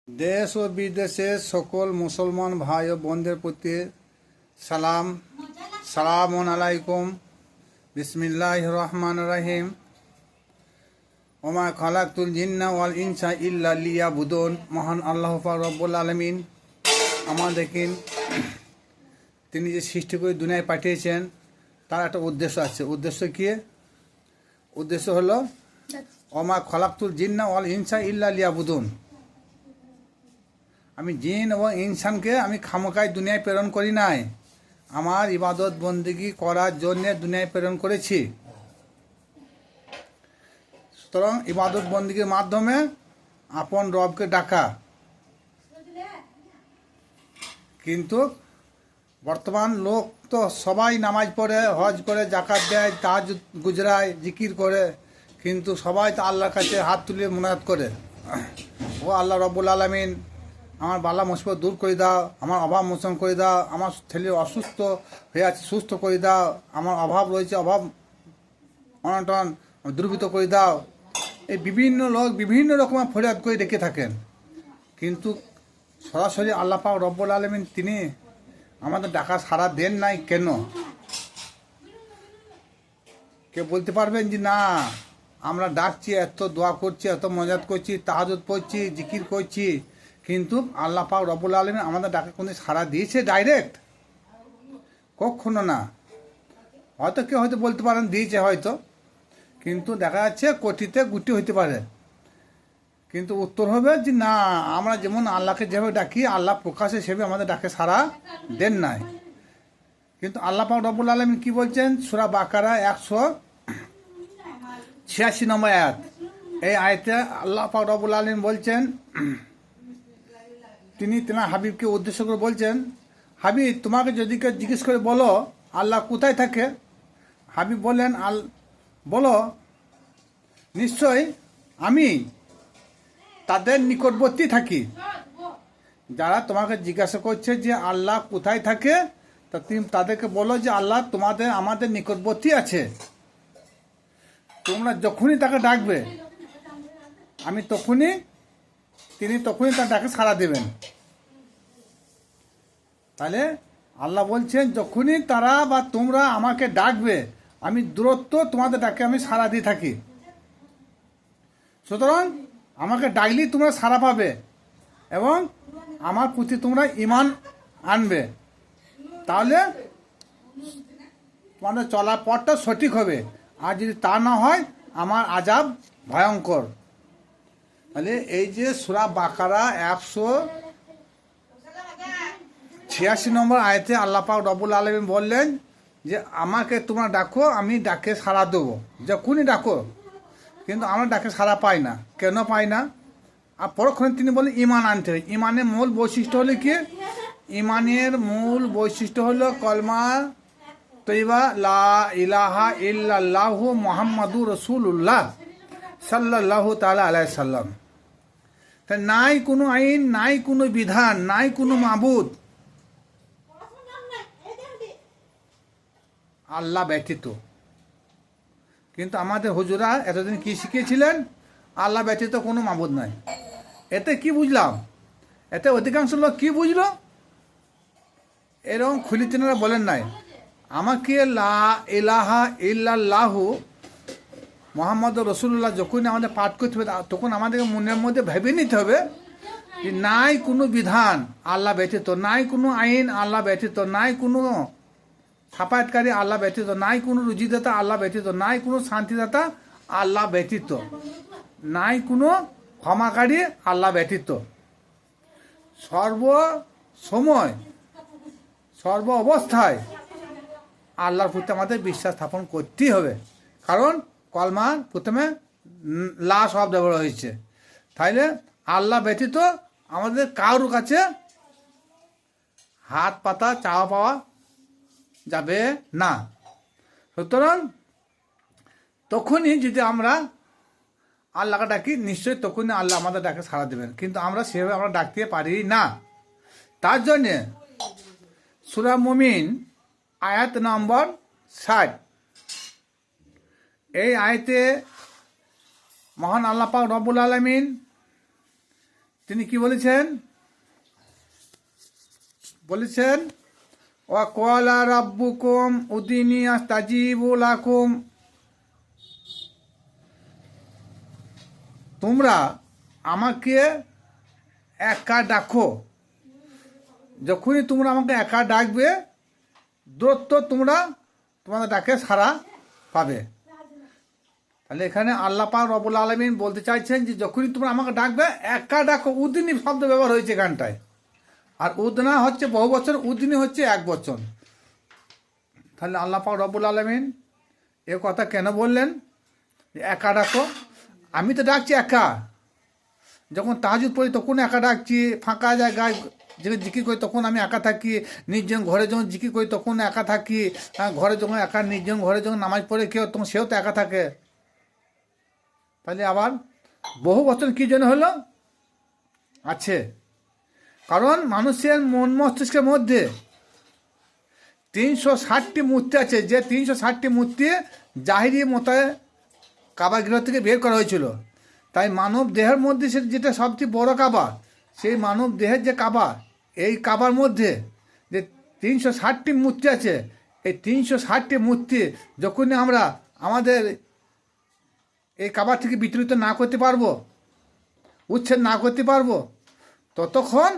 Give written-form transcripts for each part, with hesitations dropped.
দেশ ও বিদেশের সকল মুসলমান ভাই ও বোনদের প্রতি সালাম আলাইকুম। বিসমিল্লাহির রহমানির রহিম। ওমা খালাকতুল জিন্না ওয়াল ইনসা ইল্লা লিয়াবুদুন। মহান আল্লাহ পাক রব্বুল আলামিন আমাদেরকে তিনি যে সৃষ্টি করে দুনিয়ায় পাঠিয়েছেন তার একটা উদ্দেশ্য আছে। উদ্দেশ্য কি? উদ্দেশ্য হলো ওমা খালাকতুল জিন্না ওয়াল ইনসা ইল্লা লিয়াবুদুন। আমি জিন এবং ইনসানকে আমি খামোকায় দুনিয়ায় প্রেরণ করি নাই, আমার ইবাদত বন্দেগী করার জন্য দুনিয়ায় প্রেরণ করেছি। সুতরাং ইবাদত বন্দেগীর মাধ্যমে আপন রবকে ডাকা। কিন্তু বর্তমান লোক তো সবাই নামাজ পড়ে, হজ করে, জাকাত দেয়, তাহাজ্জুদ গুজরায়, জিকির করে, কিন্তু সবাই তো আল্লাহর কাছে হাত তুলে মুনাজাত করে, ও আল্লাহ রব্বুল আলামিন আমার বালা মুসিবত দূর করে দাও, আমার অভাব মোচন করে দাও, আমার ছেলে অসুস্থ হয়ে আছে সুস্থ করে দাও, আমার অভাব রয়েছে অভাব অনটন দূরীভূত করে দাও। এই বিভিন্ন লোক বিভিন্ন রকমের ফরিয়াদ করে ডেকে থাকেন, কিন্তু সরাসরি আল্লাহ পাক রব্বুল আলামিন তিনি আমাদের ডাকা সাড়া দেন নাই কেন? কে বলতে পারবেন যে না আমরা ডাকছি, এত দোয়া করছি, এত মজাদ করছি, তাহাজ্জুদ পড়ছি, জিকির করছি, কিন্তু আল্লাহ পাক রব্বুল আলামিন আমাদের ডাকে কোনো সাড়া দিয়েছে ডাইরেক্ট? কখনো না। হয়তো কেউ হয়তো বলতে পারেন দিয়েছে হয়তো, কিন্তু দেখা যাচ্ছে কোটিতে গুটি হইতে পারে, কিন্তু উত্তর হবে যে না আমরা যেমন আল্লাহকে যেভাবে ডাকি আল্লাহ প্রকাশে সেভাবে আমাদের ডাকে সাড়া দেন নাই। কিন্তু আল্লাহ পাক রব্বুল আলামিন কি বলছেন? সূরা বাকারা 186 নম্বর আয়াত। এই আয়াতে আল্লাহ পাক রব্বুল আলামিন বলছেন, তিনি তেনার হাবিবকে উদ্দেশ্য করে বলছেন, হাবিব তোমাকে যদি কেউ জিজ্ঞেস করে বলো আল্লাহ কোথায় থাকে, হাবিব বললেন বলো নিশ্চয় আমি তাদের নিকটবর্তী থাকি। যারা তোমাকে জিজ্ঞাসা করছে যে আল্লাহ কোথায় থাকে, তা তুমি তাদেরকে বলো যে আল্লাহ তোমাদের আমাদের নিকটবর্তী আছে। তোমরা যখনই তাকে ডাকবে আমি তিনি তখনই তার ডাকে সাড়া দেবেন। তাহলে আল্লাহ বলছেন যখনই তারা বা তোমরা আমাকে ডাকবে আমি দূরত্ব তোমাদের ডাকে আমি সাড়া দিয়ে থাকি। সুতরাং আমাকে ডাকলেই তোমরা সাড়া পাবে এবং আমার প্রতি তোমরা ঈমান আনবে, তাহলে তোমাদের চলার পথটা সঠিক হবে। আর যদি তা না হয় আমার আযাব ভয়ঙ্কর। তাহলে এই যে সূরা বাকারা 186 নম্বর আয়াতে আল্লাহ পাক রব্বুল আলামিন বললেন যে আমাকে তোমরা ডাকো আমি ডাকে সাড়া দেবো, যখনই ডাকো। কিন্তু আমরা ডাকে সাড়া পাই না। কেন পাই না? আর পরক্ষণে তিনি বলেন ঈমান আনতে হবে। ঈমানের মূল বৈশিষ্ট্য হলো কি? ঈমানের মূল বৈশিষ্ট্য হলো কলমা তৈবা লা ইলাহা ইল্লাল্লাহু মুহাম্মাদুর রাসূলুল্লাহ সাল্লাল্লাহু তাআলা আলাইহি সাল্লাম। তাই নাই কোনো আইন, নাই কোনো বিধান, নাই কোনো মাবুদ আল্লাহ ব্যতীত। কিন্তু আমাদের হুজুরা এতদিন কি শিখিয়েছিলেন? আল্লাহ ব্যতীত কোনো মাবুদ নাই। এতে কি বুঝলাম? এতে অধিকাংশ লোক কি বুঝলো? এরকম খুলি তিনারা বলেন নাই। আমাকে লা ইলাহা ইল্লাল্লাহু মুহাম্মদ রাসূলুল্লাহ যখন আমাদের পাঠ করতে হবে তখন আমাদের মনের মধ্যে ভেবে নিতে হবে যে নাই কোনো বিধান আল্লাহ ব্যতীত, নাই কোনো আইন আল্লাহ ব্যতীত, নাই কোনো ছাপায়াতকারী আল্লাহ ব্যতীত, নাই কোনো রুজিদাতা আল্লাহ ব্যতীত, নাই কোনো শান্তিদাতা আল্লাহ ব্যতীত, নাই কোনো ক্ষমাকারী আল্লাহ ব্যতীত। সর্ব সময় সর্ব অবস্থায় আল্লাহর প্রতি আমাদের বিশ্বাস স্থাপন করতেই হবে। কারণ কলমার প্রথমে লা শব্দ ব্যবহার হয়েছে। তাইলে আল্লাহ ব্যতীত আমাদের কারোর কাছে হাত পাতা চাওয়া পাওয়া যাবে না। সুতরাং তখনই যদি আমরা আল্লাহকে ডাকি নিশ্চয়ই তখনই আল্লাহ আমাদের ডাকে সাড়া দেবেন, কিন্তু আমরা সেভাবে আমরা ডাকতে পারি না। তার জন্যে সূরা মুমিন আয়াত নম্বর 60, এই আয়াতে মহান আল্লাহ পাক রব্বুল আলামিন তিনি কি বলেছেন? বলেছেন ওয়া ক্বালা রাব্বুকুম উদিনি আস্তাজিবু লাকুম, তোমরা আমাকে একা ডাকো, যখনই তোমরা আমাকে একা ডাকবে দূরত্ব তোমরা তোমাদের ডাকে সাড়া পাবে। তাহলে এখানে আল্লাহ পাক রব্বুল আলামিন বলতে চাইছেন যে যখনই তোমরা আমাকে ডাকবে একা ডাকো। উদিনী শব্দ ব্যবহার হয়েছে এখানটায়, আর উদনা হচ্ছে বহু বছর, উদিনী হচ্ছে এক বচন। তাহলে আল্লাহ পাক রব্বুল আলামিন এ কথা কেন বললেন যে একা ডাকো? আমি তো ডাকছি একা, যখন তাহাজ্জুদ পড়ি তখন একা ডাকছি, ফাঁকা জায়গায় যেখানে জিকির করি তখন আমি একা থাকি, নির্জন ঘরে যখন জিকির করি তখন একা থাকি, ঘরে যখন একা, নির্জন ঘরে যখন নামাজ পড়ে কেউ তখন সেও তো একা থাকে। তাহলে আবার বহু বচন কি জন্য হলো? আছে কারণ মানুষের মন মস্তিষ্কের মধ্যে 360টি মূর্তি আছে, যে 360টি মূর্তি জাহিরি মতে কাবা গৃহ থেকে বের করা হয়েছিল। তাই মানব দেহের মধ্যে সে যেটা সবচেয়ে বড় কাবা, সেই মানব দেহের যে কাবা, এই কাবার মধ্যে যে 360টি মূর্তি আছে, এই 360টি মূর্তি যখনই আমরা আমাদের এই কাবা থেকে বিতরিত না করতে পারবো, উচ্ছেদ না করতে পারবো, ততক্ষণ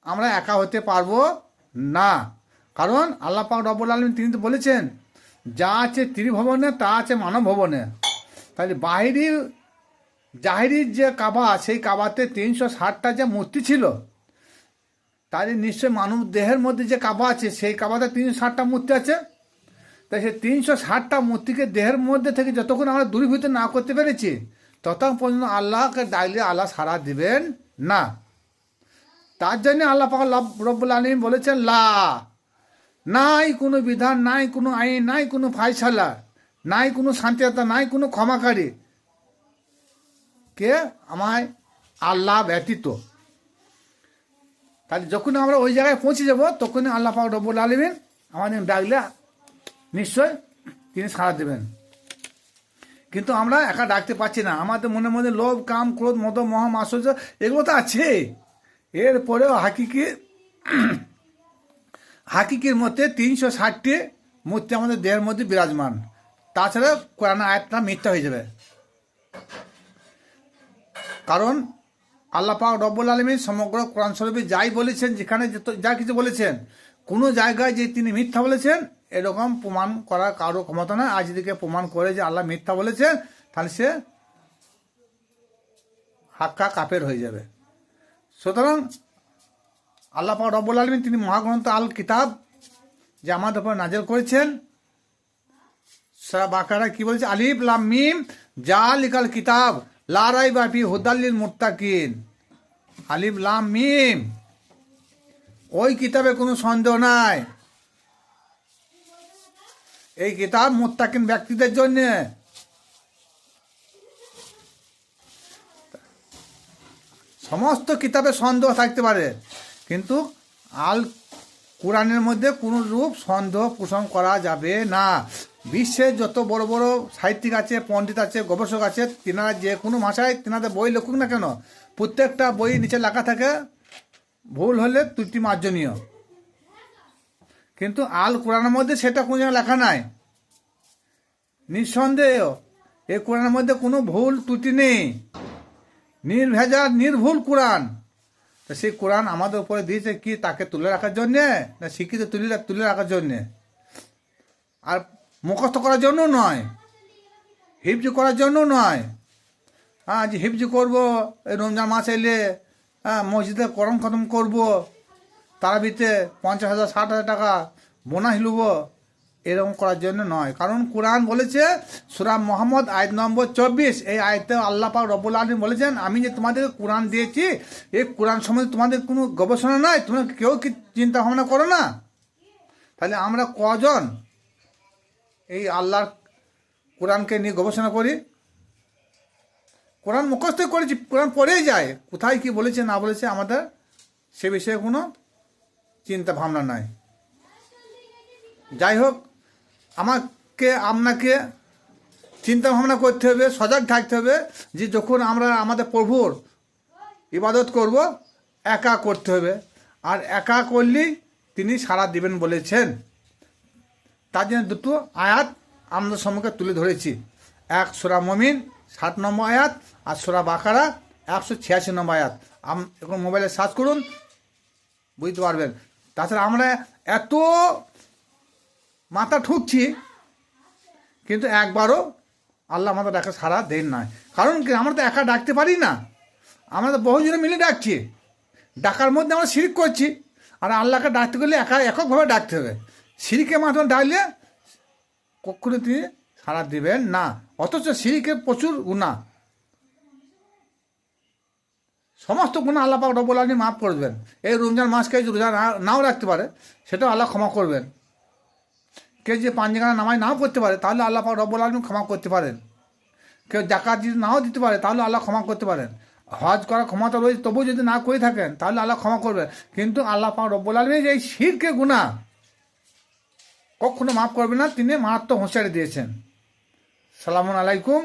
আমরা একা হতে পারবো না। কারণ আল্লাহ পাক রব্বুল আলামিন তিনি তো বলেছেন যা আছে ত্রিভুবনে তা আছে মানব ভবনে। তাহলে জাহিরির যে কাবা, সেই কাবাতে 360টা যে মূর্তি ছিল, তাহলে নিশ্চয় মানব দেহের মধ্যে যে কাবা আছে সেই কাবাতে 360টা মূর্তি আছে। তাই সেই 360টা মূর্তিকে দেহের মধ্যে থেকে যতক্ষণ আমরা দূরীভূত না করতে পেরেছি ততক্ষণ পর্যন্ত আল্লাহকে ডাকলে আল্লাহ সাড়া দিবেন না। তার জন্য আল্লাহ পাক রব্বুল আলামিন বলেছেন লা, নাই কোনো বিধান, নাই কোনো আইন, নাই কোনো ফায়সালা, নাই কোনো শান্তিদাতা, নাই কোনো ক্ষমাকারী কে আমায় আল্লাহ ব্যতীত। তাহলে যখন আমরা ওই জায়গায় পৌঁছে যাব তখনই আল্লাহ পাক রব্বুল আলামিন আমাদের ডাকলে নিশ্চয় তিনি সাড়া দেবেন। কিন্তু আমরা একা ডাকতে পারছি না, আমাদের মনের মধ্যে লোভ, কাম, ক্রোধ, মদ, মোহ, মাৎসর্য এগুলো তো আছে। এরপরেও হাকিকির মধ্যে 360টি মূর্তি আমাদের দেহের মধ্যে বিরাজমান। তাছাড়া কোরআন আয়াতটা মিথ্যা হয়ে যাবে। কারণ আল্লাহ পাক রব্বুল আলামিন সমগ্র কোরআন শরীফে যাই বলেছেন, যেখানে যা কিছু বলেছেন, কোনো জায়গায় যে তিনি মিথ্যা বলেছেন এরকম প্রমাণ করার কারো ক্ষমতা নয়। আজ দিকে প্রমাণ করে যে আল্লাহ মিথ্যা বলেছেন তাহলে সে হাক্কা কাফের হয়ে যাবে। সুতরাং আল্লাহ পাক রব্বুল আলামিন তিনি মহাগ্রন্থ আল কিতাব যে আমাদের উপর নাজেল করেছেন, সূরা বাকারা কি বলেছে? আলিফ লাম মিম জালিকাল কিতাব লা রাইবা ফি হুদাল লিল মুত্তাকিন। আলিফ লাম মিম, ওই কিতাবে কোনো সন্দেহ নাই, এই কিতাব মুত্তাকিন ব্যক্তিদের জন্য। সমস্ত কিতাবে সন্দেহ থাকতে পারে, কিন্তু আল কোরআনের মধ্যে কোনো রূপ সন্দেহ পোষণ করা যাবে না। বিশ্বের যত বড় বড় সাহিত্যিক আছে, পণ্ডিত আছে, গবেষক আছে, তিনারা যে কোনো ভাষায় তিনাদের বই লেখুক না কেন, প্রত্যেকটা বই নিচে লেখা থাকে ভুল হলে ত্রুটি মার্জনীয়। কিন্তু আল কোরআনের মধ্যে সেটা কোনো জায়গায় লেখা নাই। নিঃসন্দেহ এই কোরআনের মধ্যে কোনো ভুল ত্রুটি নেই, নির্ভেজাল নির্ভুল কোরআন। তো সেই কোরআন আমাদের উপরে দিয়েছে কি তাকে তুলে রাখার জন্যে, না শিক্ষিত তুলে রাখার জন্যে, আর মুখস্থ করার জন্য নয়, হিফজ করার জন্য নয়। যে হিফজ করবো এই রমজান মাস এলে, মসজিদে কোরআন খতম করবো, তারাবিতে 50,000 60,000 টাকা বোনাস লুবো, এরকম করার জন্য নয়। কারণ কোরআন বলেছে সূরা মুহাম্মদ আয়াত নম্বর 24, এই আয়াতে আল্লাহ পাক রব্বুল আলামিন বলেছেন আমি যে তোমাদেরকে কোরআন দিয়েছি, এই কোরআন সম্বন্ধে তোমাদের কোনো গবেষণা নাই, তোমরা কেউ কি চিন্তা ভাবনা করো না? তাহলে আমরা কজন এই আল্লাহর কোরআনকে নিয়ে গবেষণা করি? কোরআন মুখস্থ করেছি, কোরআন পড়েই যায়, কোথায় কি বলেছে না বলেছে আমাদের সে বিষয়ে কোনো চিন্তা ভাবনা নাই। যাই হোক, আপনাকে চিন্তা ভাবনা করতে হবে, সজাগ থাকতে হবে যে যখন আমরা আমাদের প্রভুর ইবাদত করব, একা করতে হবে, আর একা করলেই তিনি সাড়া দিবেন বলেছেন। তার জন্য দুটো আয়াত আমাদের সম্মুখে তুলে ধরেছি, এক সূরা মুমিন 7 নম্বর আয়াত, আর সূরা বাকারা 186 নম্বর আয়াত। এখন মোবাইলে সার্চ করুন, বুঝতে পারবেন। তাছাড়া আমরা এত মাথা ঠুকছি, কিন্তু একবারও আল্লাহ আমাদের ডাকে সাড়া দেন না। কারণ কি, আমরা তো একা ডাকতে পারি না, আমরা তো বহুজনে মিলে ডাকছি। ডাকার মধ্যে আমরা শিরিক করছি, আর আল্লাহকে ডাকতে গেলে এককভাবে ডাকতে হবে। শিরিকের মাধ্যমে ডাকলে কখনো তিনি সাড়া দিবেন না। অথচ শিরিকের প্রচুর গুনাহ, সমস্ত গুনাহ আল্লাহ পাক রব্বুল আলামিন মাফ করবেন। এই রমজান মাসকে যদি রোজা নাও রাখতে পারে, সেটাও আল্লাহ ক্ষমা করবেন। কেউ যে 5 জায়গা নামাজ নাও পড়তে পারে, তাহলে আল্লাহ পাক রব্বুল আলামিন ক্ষমা করতে পারেন। কেউ জাকাত যদি নাও দিতে পারে, তাহলে আল্লাহ ক্ষমা করতে পারেন। হজ করার ক্ষমতা রয়েছে, তবুও যদি না করে থাকেন, তাহলে আল্লাহ ক্ষমা করবেন। কিন্তু আল্লাহ পাক রব্বুল আলামিন এই শিরকের গুনাহ কখনো মাফ করবে না, তিনি মারাত্মক হুঁশিয়ারি দিয়েছেন। সালামুন আলাইকুম।